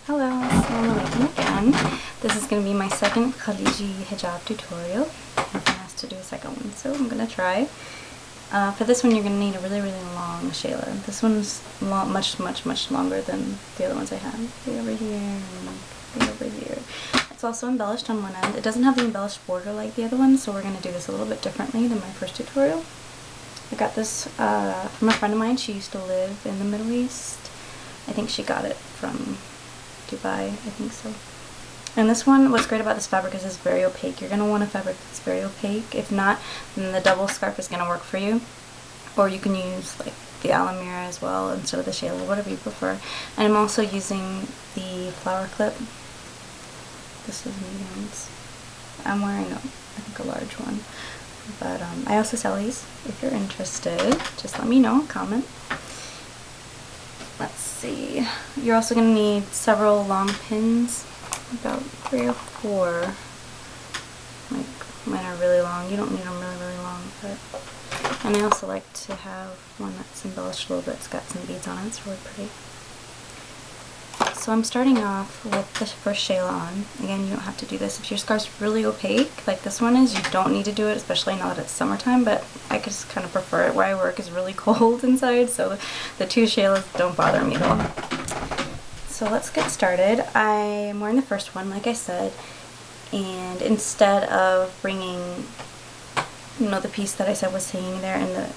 Hello, assalamu alaikum again. This is going to be my second Khaleeji hijab tutorial. I've been asked to do a second one, so I'm going to try. For this one you're going to need a really long shayla. This one's much longer than the other ones I had. Way over here and way over here. It's also embellished on one end. It doesn't have the embellished border like the other one, so we're going to do this a little bit differently than my first tutorial. I got this from a friend of mine. She used to live in the Middle East. I think she got it from Dubai, I think so. And this one, what's great about this fabric is it's very opaque. You're going to want a fabric that's very opaque. If not, then the double scarf is going to work for you. Or you can use like the alamira as well instead of the shayla, whatever you prefer. And I'm also using the flower clip. This is mediums. I'm wearing I think a large one. But I also sell these. If you're interested, just let me know, comment. Let's see. You're also going to need several long pins, about 3 or 4. Like, mine are really long. You don't need them really long, but. And I also like to have one that's embellished a little bit. It's got some beads on it. It's really pretty. So I'm starting off with the first shayla on. Again, you don't have to do this. If your scarf's really opaque, like this one is, you don't need to do it, especially now that it's summertime, but I just kind of prefer it. Where I work is really cold inside, so the 2 shaylas don't bother me at all. So let's get started. I'm wearing the first one, like I said, and instead of bringing, you know, the piece that I said was hanging there in the,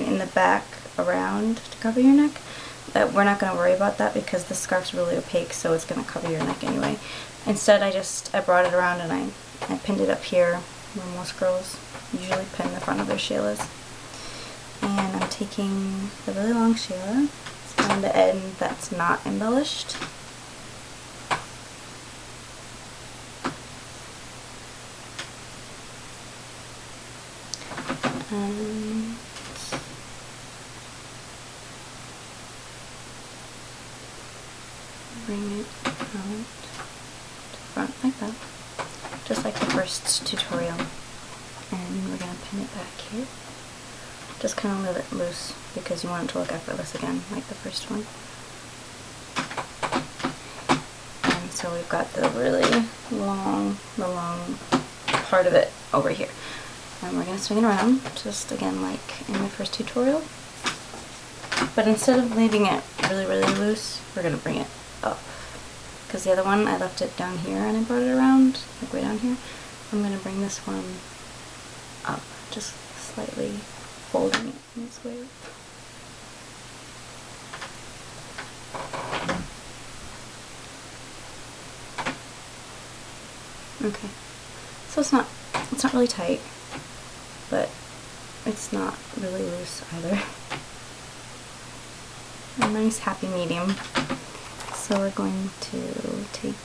in the back around to cover your neck, that we're not going to worry about that because the scarf's really opaque, so it's going to cover your neck anyway. Instead, I brought it around and I pinned it up here where most girls usually pin the front of their shaylas. And I'm taking the really long shayla on the end that's not embellished. And bring it out to the front like that, just like the first tutorial. And we're going to pin it back here. Just kind of leave it loose because you want it to look effortless again, like the first one. And so we've got the really long part of it over here. And we're going to swing it around, just again like in my first tutorial. But instead of leaving it really loose, we're going to bring it up. Because the other one, I left it down here and I brought it around, like way down here. I'm going to bring this one up, just slightly folding it in this way. Okay, so it's not really tight, but it's not really loose either. A nice happy medium. So we're going to take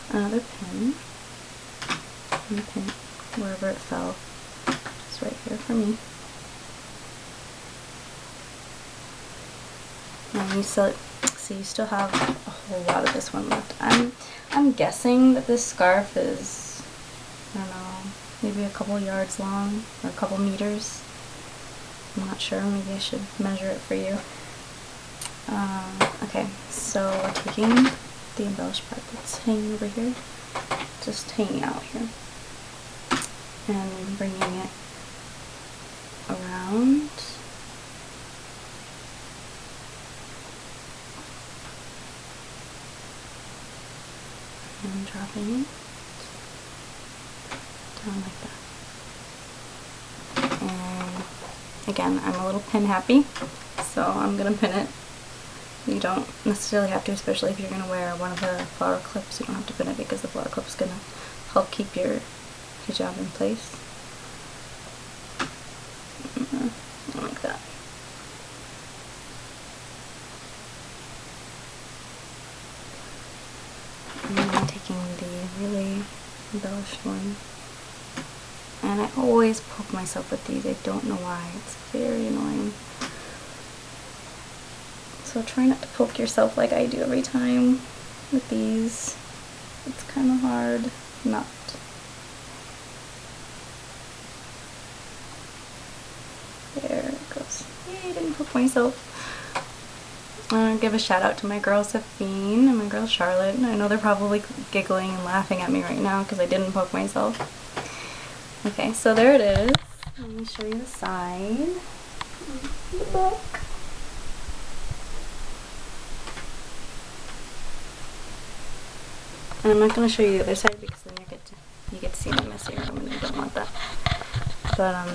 another pin and pin it wherever it fell. Just right here for me. And you still have a whole lot of this one left. I'm guessing that this scarf is, I don't know, maybe a couple yards long or a couple meters. I'm not sure. Maybe I should measure it for you. Okay, so we're taking the embellished part that's hanging over here, just hanging out here, and bringing it around and dropping it down like that. And again, I'm a little pin happy, so I'm gonna pin it. You don't necessarily have to, especially if you're going to wear one of the flower clips. You don't have to pin it because the flower clip is going to help keep your hijab in place. Like that. And then I'm taking the really embellished one. And I always poke myself with these. I don't know why. It's very annoying. So try not to poke yourself like I do every time with these. It's kind of hard not. There it goes. Yay, I didn't poke myself. I want to give a shout out to my girl Safine and my girl Charlotte. I know they're probably giggling and laughing at me right now because I didn't poke myself. Okay, so there it is. Let me show you the side. The book. And I'm not going to show you the other side because then you get to see my messy room and I don't want that. But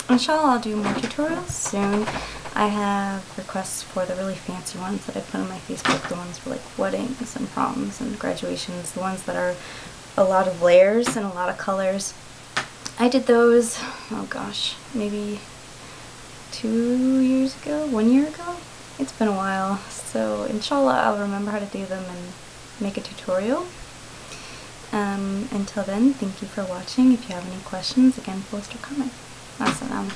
inshallah I'll do more tutorials soon. I have requests for the really fancy ones that I put on my Facebook, the ones for like weddings and proms and graduations, the ones that are a lot of layers and a lot of colors. I did those, oh gosh, maybe 2 years ago, 1 year ago? It's been a while, so inshallah I'll remember how to do them and make a tutorial. Until then, thank you for watching. If you have any questions, again, post or comment. Assalam.